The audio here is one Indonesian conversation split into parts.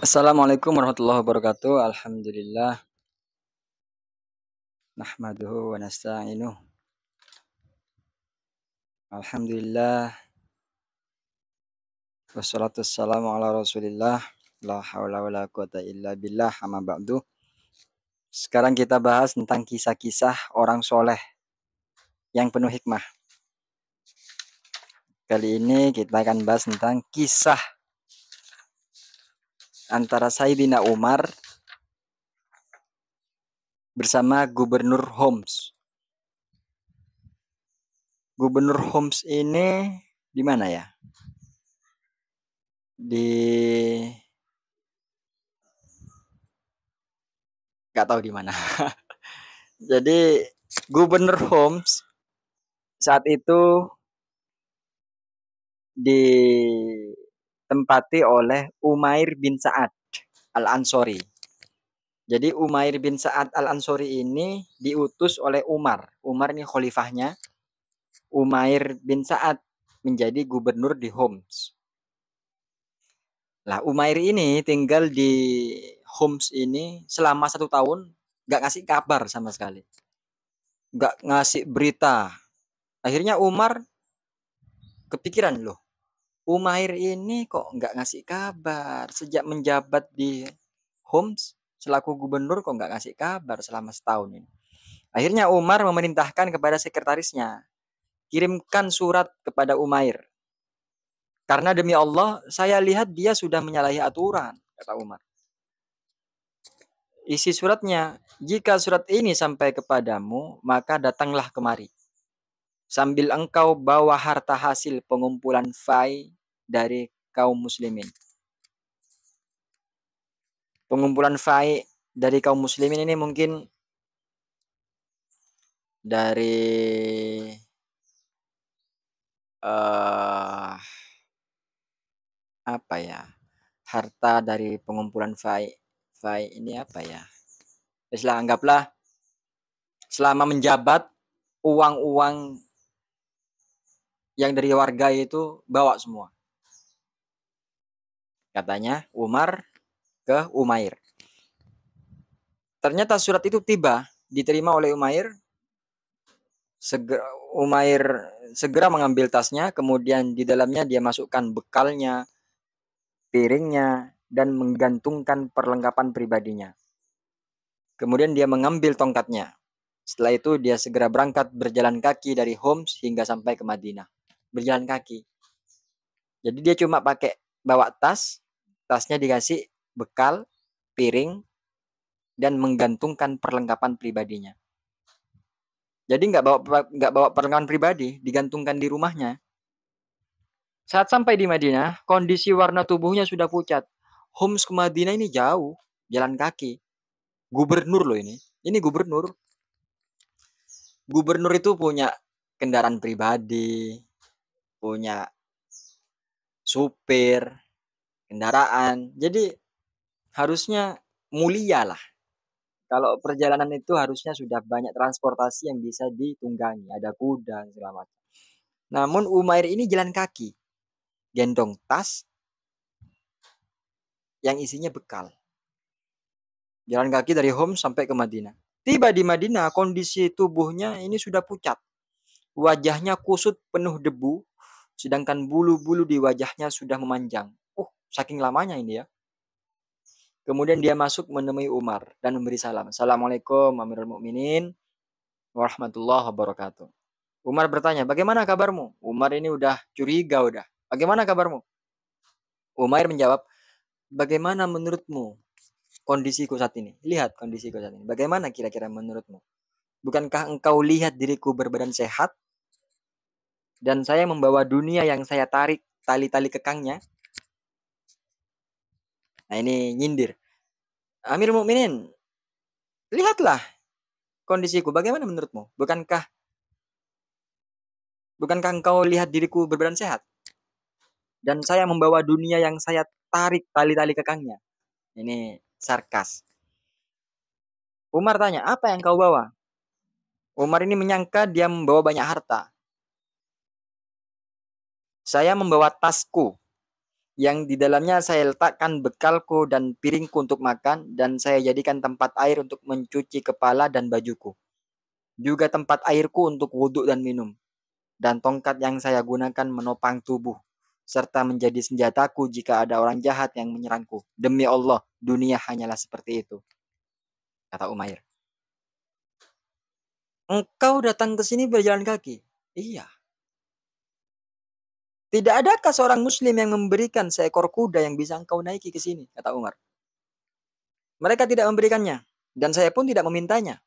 Assalamualaikum warahmatullahi wabarakatuh. Alhamdulillah. Nahmaduhu wa nasta'inuh. Alhamdulillah. Wassalatu wassalamu ala rasulillah. La hawla wa la quwata illa billah. Amma ba'du. Sekarang kita bahas tentang kisah-kisah orang soleh yang penuh hikmah. Kali ini kita akan bahas tentang kisah antara Sayyidina Umar bersama Gubernur Homs. Gubernur Homs ini di mana ya? Nggak tahu di mana. Jadi Gubernur Homs saat itu ditempati oleh Umair bin Sa'ad Al-Ansori. Jadi Umair bin Sa'ad Al-Ansori ini diutus oleh Umar. Umar ini khalifahnya. Umair bin Sa'ad menjadi gubernur di Homs. Lah Umair ini tinggal di Homs ini selama 1 tahun, nggak ngasih kabar sama sekali, nggak ngasih berita. Akhirnya Umar kepikiran, loh, Umair ini kok nggak ngasih kabar sejak menjabat di Homs selaku gubernur, kok nggak ngasih kabar selama setahun ini. Akhirnya Umar memerintahkan kepada sekretarisnya, kirimkan surat kepada Umair. Karena demi Allah, saya lihat dia sudah menyalahi aturan, kata Umar. Isi suratnya, jika surat ini sampai kepadamu, maka datanglah kemari. Sambil engkau bawa harta hasil pengumpulan fai dari kaum muslimin. Pengumpulan fai dari kaum muslimin ini mungkin dari apa ya, harta dari pengumpulan fai ini apa ya, istilah anggaplah selama menjabat uang-uang yang dari warga itu bawa semua, katanya Umar ke Umair. Ternyata surat itu tiba, diterima oleh Umair. Umair segera mengambil tasnya, kemudian di dalamnya dia masukkan bekalnya, piringnya, dan menggantungkan perlengkapan pribadinya. Kemudian dia mengambil tongkatnya. Setelah itu dia segera berangkat berjalan kaki dari Homs hingga sampai ke Madinah. Berjalan kaki. Jadi dia cuma pakai bawa tas, tasnya dikasih bekal, piring, dan menggantungkan perlengkapan pribadinya. Jadi nggak bawa perlengkapan pribadi, digantungkan di rumahnya. Saat sampai di Madinah, kondisi warna tubuhnya sudah pucat. Homs ke Madinah ini jauh, jalan kaki. Gubernur loh ini. Ini gubernur. Gubernur itu punya kendaraan pribadi, punya supir, kendaraan. Jadi harusnya mulia lah. Kalau perjalanan itu harusnya sudah banyak transportasi yang bisa ditunggangi. Ada kuda, segala macam. Namun Umair ini jalan kaki. Gendong tas yang isinya bekal. Jalan kaki dari Homs sampai ke Madinah. Tiba di Madinah, kondisi tubuhnya ini sudah pucat. Wajahnya kusut penuh debu, sedangkan bulu-bulu di wajahnya sudah memanjang. Saking lamanya ini ya. Kemudian dia masuk menemui Umar dan memberi salam. Assalamualaikum Amirul Mukminin warahmatullahi wabarakatuh. Umar bertanya, bagaimana kabarmu? Umar ini udah curiga udah. Bagaimana kabarmu? Umar menjawab, bagaimana menurutmu kondisiku saat ini? Lihat kondisiku saat ini. Bagaimana kira-kira menurutmu? Bukankah engkau lihat diriku berbadan sehat? Dan saya membawa dunia yang saya tarik tali-tali kekangnya. Nah ini nyindir. Amirul Mukminin, lihatlah kondisiku. Bagaimana menurutmu? Bukankah engkau lihat diriku berbadan sehat? Dan saya membawa dunia yang saya tarik tali-tali kekangnya. Ini sarkas. Umar tanya, apa yang kau bawa? Umar ini menyangka dia membawa banyak harta. Saya membawa tasku yang di dalamnya saya letakkan bekalku dan piringku untuk makan, dan saya jadikan tempat air untuk mencuci kepala dan bajuku. Juga tempat airku untuk wudhu dan minum. Dan tongkat yang saya gunakan menopang tubuh, serta menjadi senjataku jika ada orang jahat yang menyerangku. Demi Allah, dunia hanyalah seperti itu, kata Umair. Engkau datang ke sini berjalan kaki? Iya. Tidak adakah seorang muslim yang memberikan seekor kuda yang bisa engkau naiki ke sini, kata Umar. Mereka tidak memberikannya, dan saya pun tidak memintanya,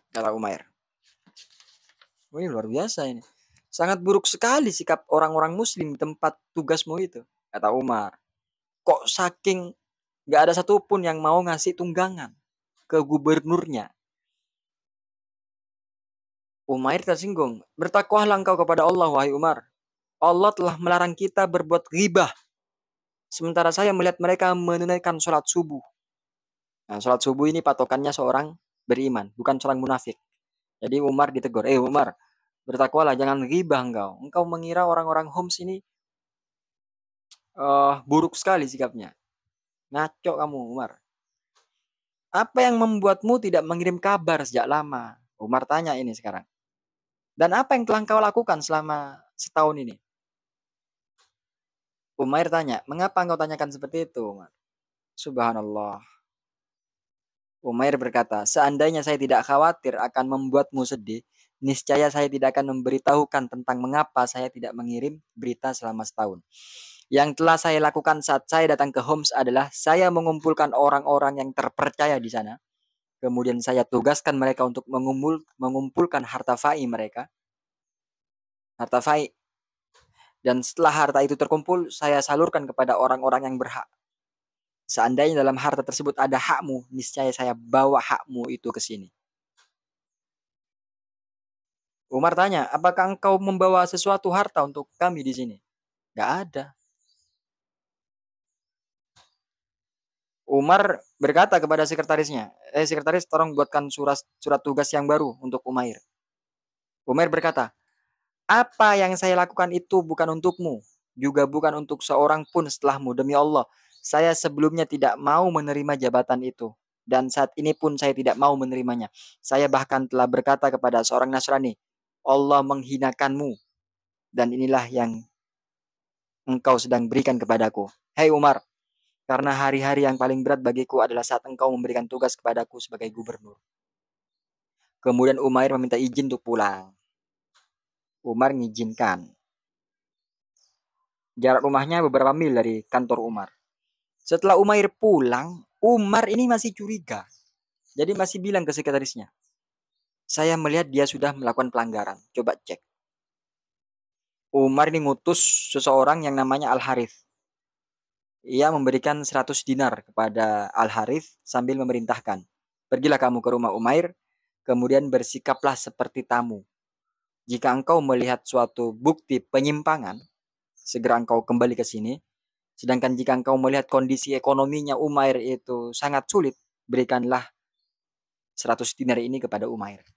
kata Umair. Ini luar biasa ini. Sangat buruk sekali sikap orang-orang muslim di tempat tugasmu itu, kata Umar. Kok saking gak ada satupun yang mau ngasih tunggangan ke gubernurnya. Umair tersinggung. Bertakwalah engkau kepada Allah, wahai Umar. Allah telah melarang kita berbuat ghibah. Sementara saya melihat mereka menunaikan sholat subuh. Nah, sholat subuh ini patokannya seorang beriman, bukan seorang munafik. Jadi Umar ditegur. Umar, bertakwalah, jangan ghibah engkau. Engkau mengira orang-orang Homs ini buruk sekali sikapnya. Ngaco kamu, Umar. Apa yang membuatmu tidak mengirim kabar sejak lama? Umar tanya ini sekarang. Dan apa yang telah engkau lakukan selama setahun ini? Umair tanya, mengapa engkau tanyakan seperti itu, Umar? Subhanallah. Umair berkata, seandainya saya tidak khawatir akan membuatmu sedih, niscaya saya tidak akan memberitahukan tentang mengapa saya tidak mengirim berita selama setahun. Yang telah saya lakukan saat saya datang ke Homs adalah saya mengumpulkan orang-orang yang terpercaya di sana. Kemudian saya tugaskan mereka untuk mengumpulkan harta fai mereka. Harta fai. Dan setelah harta itu terkumpul, saya salurkan kepada orang-orang yang berhak. Seandainya dalam harta tersebut ada hakmu, niscaya saya bawa hakmu itu ke sini. Umar tanya, apakah engkau membawa sesuatu harta untuk kami di sini? Gak ada. Umar berkata kepada sekretarisnya, sekretaris tolong buatkan surat tugas yang baru untuk Umair. Umair berkata, apa yang saya lakukan itu bukan untukmu, juga bukan untuk seorang pun setelahmu, demi Allah. Saya sebelumnya tidak mau menerima jabatan itu, dan saat ini pun saya tidak mau menerimanya. Saya bahkan telah berkata kepada seorang Nasrani, Allah menghinakanmu, dan inilah yang engkau sedang berikan kepadaku. Hei Umar, karena hari-hari yang paling berat bagiku adalah saat engkau memberikan tugas kepadaku sebagai gubernur. Kemudian Umair meminta izin untuk pulang. Umar mengizinkan. Jarak rumahnya beberapa mil dari kantor Umar. Setelah Umair pulang, Umar ini masih curiga. Jadi masih bilang ke sekretarisnya, saya melihat dia sudah melakukan pelanggaran. Coba cek. Umar ini ngutus seseorang yang namanya Al-Harith. Ia memberikan 100 dinar kepada Al-Harith sambil memerintahkan, pergilah kamu ke rumah Umair, kemudian bersikaplah seperti tamu. Jika engkau melihat suatu bukti penyimpangan, segera engkau kembali ke sini. Sedangkan jika engkau melihat kondisi ekonominya Umair itu sangat sulit, berikanlah 100 dinar ini kepada Umair.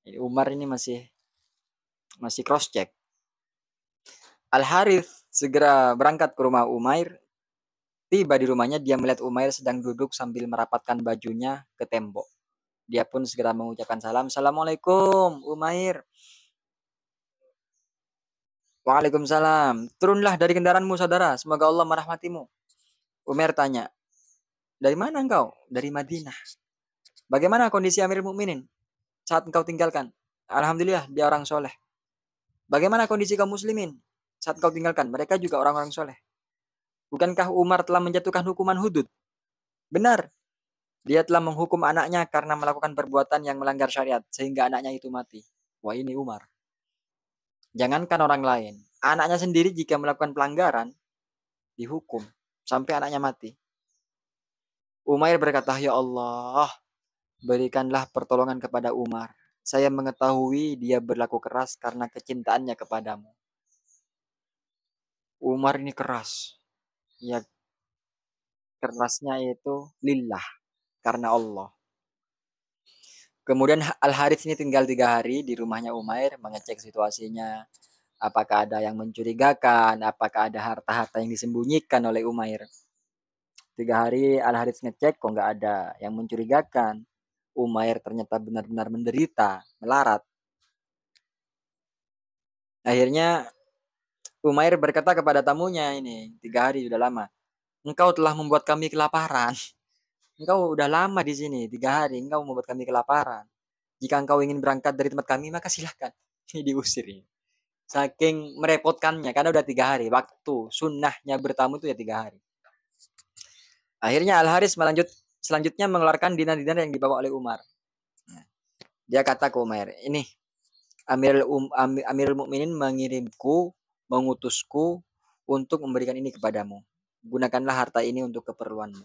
Jadi Umar ini masih cross check. Al-Harith segera berangkat ke rumah Umair. Tiba di rumahnya, dia melihat Umair sedang duduk sambil merapatkan bajunya ke tembok. Dia pun segera mengucapkan salam. Assalamualaikum Umair. Waalaikumsalam. Turunlah dari kendaraanmu saudara, semoga Allah merahmatimu. Umair tanya, dari mana engkau? Dari Madinah. Bagaimana kondisi Amirul Mukminin saat engkau tinggalkan? Alhamdulillah, dia orang soleh. Bagaimana kondisi kaum muslimin saat engkau tinggalkan? Mereka juga orang-orang soleh. Bukankah Umar telah menjatuhkan hukuman hudud? Benar. Dia telah menghukum anaknya karena melakukan perbuatan yang melanggar syariat, sehingga anaknya itu mati. Wah, ini Umar. Jangankan orang lain, anaknya sendiri jika melakukan pelanggaran, dihukum sampai anaknya mati. Umair berkata, ya Allah, berikanlah pertolongan kepada Umar. Saya mengetahui dia berlaku keras karena kecintaannya kepadamu. Umar ini keras. Ya, kerasnya itu lillah, karena Allah. Kemudian Al-Harith ini tinggal 3 hari di rumahnya Umair, mengecek situasinya. Apakah ada yang mencurigakan? Apakah ada harta-harta yang disembunyikan oleh Umair? 3 hari Al-Harits ngecek kok nggak ada yang mencurigakan. Umair ternyata benar-benar menderita, melarat. Akhirnya Umair berkata kepada tamunya ini, 3 hari sudah lama. Engkau telah membuat kami kelaparan. Engkau udah lama di sini, 3 hari. Engkau membuat kami kelaparan. Jika engkau ingin berangkat dari tempat kami, maka silahkan. Ini diusir. Saking merepotkannya, karena udah 3 hari. Waktu sunnahnya bertamu itu ya 3 hari. Akhirnya Al-Haris selanjutnya mengeluarkan dinar-dinar yang dibawa oleh Umar. Dia kata ke Umair, ini Amirul Mukminin mengutusku untuk memberikan ini kepadamu. Gunakanlah harta ini untuk keperluanmu.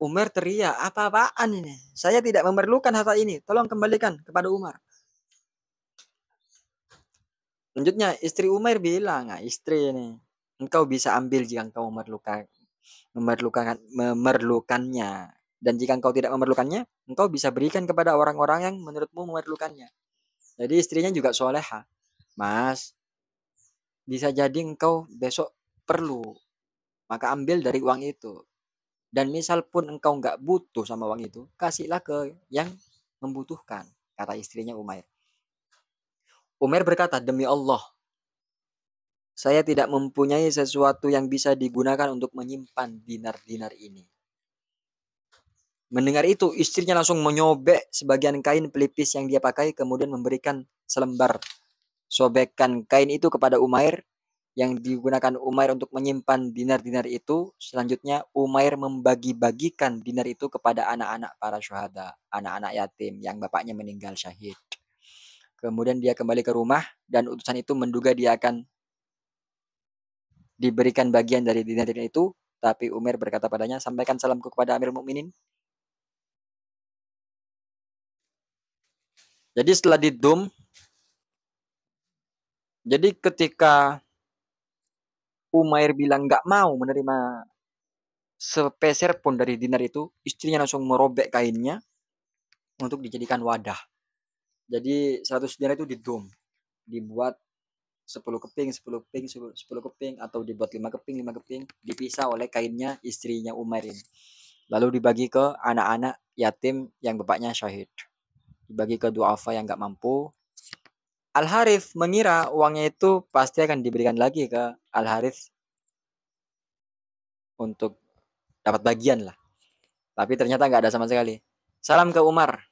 Umar teriak, apa-apaan ini? Saya tidak memerlukan harta ini. Tolong kembalikan kepada Umar. Lanjutnya, istri Umar bilang, istri ini, engkau bisa ambil jika engkau memerlukannya. Dan jika engkau tidak memerlukannya, engkau bisa berikan kepada orang-orang yang menurutmu memerlukannya. Jadi istrinya juga soleha. Mas, bisa jadi engkau besok perlu. Maka ambil dari uang itu. Dan misal pun engkau nggak butuh sama uang itu, kasihlah ke yang membutuhkan, kata istrinya Umair. Umair berkata, demi Allah, saya tidak mempunyai sesuatu yang bisa digunakan untuk menyimpan dinar-dinar ini. Mendengar itu, istrinya langsung menyobek sebagian kain pelipis yang dia pakai, kemudian memberikan selembar sobekan kain itu kepada Umair, yang digunakan Umair untuk menyimpan dinar-dinar itu. Selanjutnya Umair membagi-bagikan dinar itu kepada anak-anak para syuhada, anak-anak yatim yang bapaknya meninggal syahid. Kemudian dia kembali ke rumah dan utusan itu menduga dia akan diberikan bagian dari dinar-dinar itu, tapi Umair berkata padanya, sampaikan salamku kepada Amirul Mukminin. Jadi setelah didum, jadi ketika Umair bilang nggak mau menerima sepeser pun dari dinar itu, istrinya langsung merobek kainnya untuk dijadikan wadah. Jadi 100 dinar itu didum, dibuat 10 keping, 10 keping, 10 keping, atau dibuat 5 keping, 5 keping, dipisah oleh kainnya istrinya Umair ini. Lalu dibagi ke anak-anak yatim yang bapaknya syahid. Dibagi ke duafa yang nggak mampu. Al-Harith mengira uangnya itu pasti akan diberikan lagi ke Al-Harith untuk dapat bagian lah. Tapi ternyata nggak ada sama sekali. Salam ke Umar.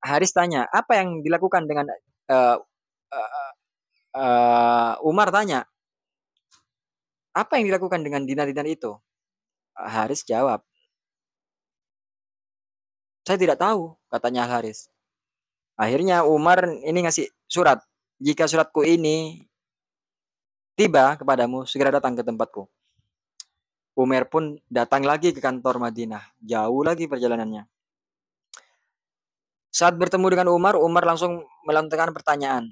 Haris tanya, apa yang dilakukan dengan uh, uh, Umar tanya, apa yang dilakukan dengan dinar-dinar itu? Haris jawab, saya tidak tahu, katanya Haris. Akhirnya Umar ini ngasih surat. Jika suratku ini tiba kepadamu, segera datang ke tempatku. Umar pun datang lagi ke kantor Madinah. Jauh lagi perjalanannya. Saat bertemu dengan Umar, Umar langsung melontarkan pertanyaan.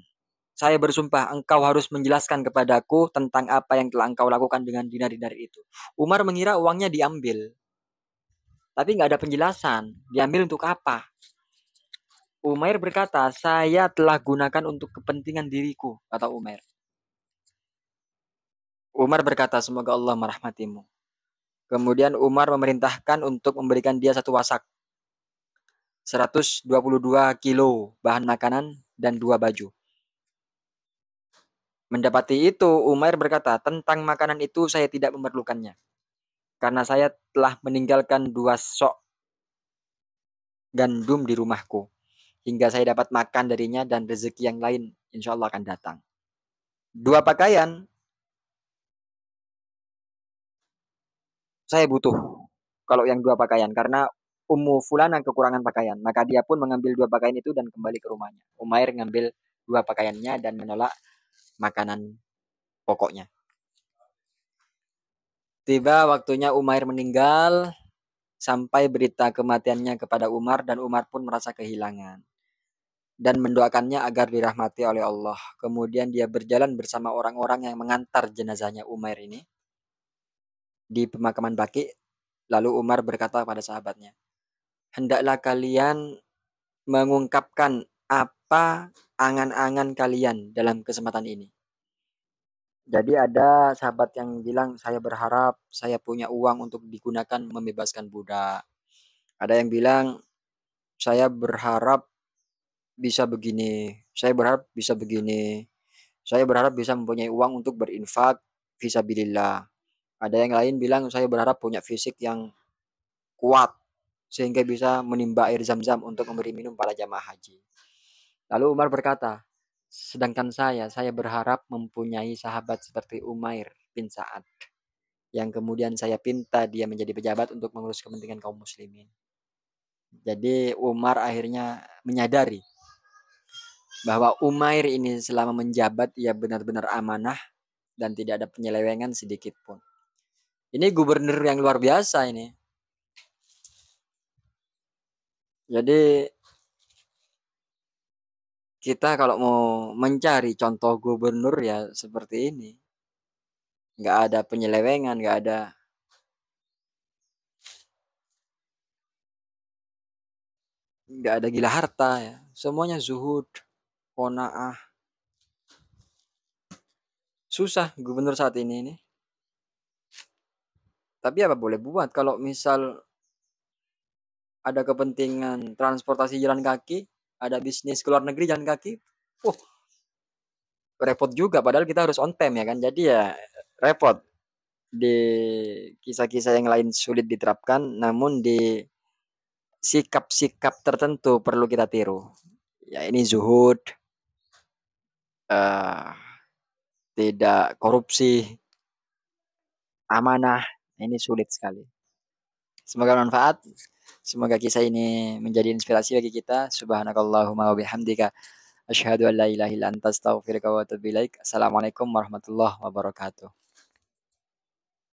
Saya bersumpah, engkau harus menjelaskan kepadaku tentang apa yang telah engkau lakukan dengan dinar-dinar itu. Umar mengira uangnya diambil. Tapi nggak ada penjelasan. Diambil untuk apa? Umair berkata, saya telah gunakan untuk kepentingan diriku, kata Umair. Umar berkata, semoga Allah merahmatimu. Kemudian Umar memerintahkan untuk memberikan dia 1 wasak. 122 kilo bahan makanan dan 2 baju. Mendapati itu, Umair berkata, tentang makanan itu saya tidak memerlukannya. Karena saya telah meninggalkan 2 sok gandum di rumahku. Hingga saya dapat makan darinya dan rezeki yang lain insya Allah akan datang. 2 pakaian, saya butuh. Kalau yang 2 pakaian, karena Ummu Fulana kekurangan pakaian. Maka dia pun mengambil 2 pakaian itu dan kembali ke rumahnya. Umair ngambil 2 pakaiannya dan menolak makanan pokoknya. Tiba waktunya Umair meninggal, sampai berita kematiannya kepada Umar, dan Umar pun merasa kehilangan. Dan mendoakannya agar dirahmati oleh Allah. Kemudian dia berjalan bersama orang-orang yang mengantar jenazahnya Umair ini di pemakaman Baqi. Lalu Umar berkata pada sahabatnya, hendaklah kalian mengungkapkan apa apa angan-angan kalian dalam kesempatan ini. Jadi ada sahabat yang bilang, saya berharap saya punya uang untuk digunakan membebaskan budak. Ada yang bilang, saya berharap bisa begini, saya berharap bisa begini, saya berharap bisa mempunyai uang untuk berinfak fisabilillah. Ada yang lain bilang, saya berharap punya fisik yang kuat sehingga bisa menimba air zam-zam untuk memberi minum para jamaah haji. Lalu Umar berkata, sedangkan saya berharap mempunyai sahabat seperti Umair bin Sa'ad, yang kemudian saya pinta dia menjadi pejabat untuk mengurus kepentingan kaum muslimin. Jadi Umar akhirnya menyadari bahwa Umair ini selama menjabat ia benar-benar amanah dan tidak ada penyelewengan sedikit pun. Ini gubernur yang luar biasa ini. Jadi kita kalau mau mencari contoh gubernur ya seperti ini. Nggak ada penyelewengan, nggak ada gila harta ya. Semuanya zuhud, qanaah. Susah gubernur saat ini. Tapi apa boleh buat kalau misal ada kepentingan transportasi jalan kaki, ada bisnis ke luar negeri jalan kaki, repot juga padahal kita harus on time ya kan. Jadi ya repot. Di kisah-kisah yang lain sulit diterapkan, namun di sikap-sikap tertentu perlu kita tiru. Ya ini zuhud, uh, tidak korupsi, amanah. Ini sulit sekali. Semoga bermanfaat. Semoga kisah ini menjadi inspirasi bagi kita. Subhanakallahumma wa bihamdika asyhadu an la ilaha illa anta astaghfiruka wa atubu ilaik. Assalamualaikum warahmatullahi wabarakatuh.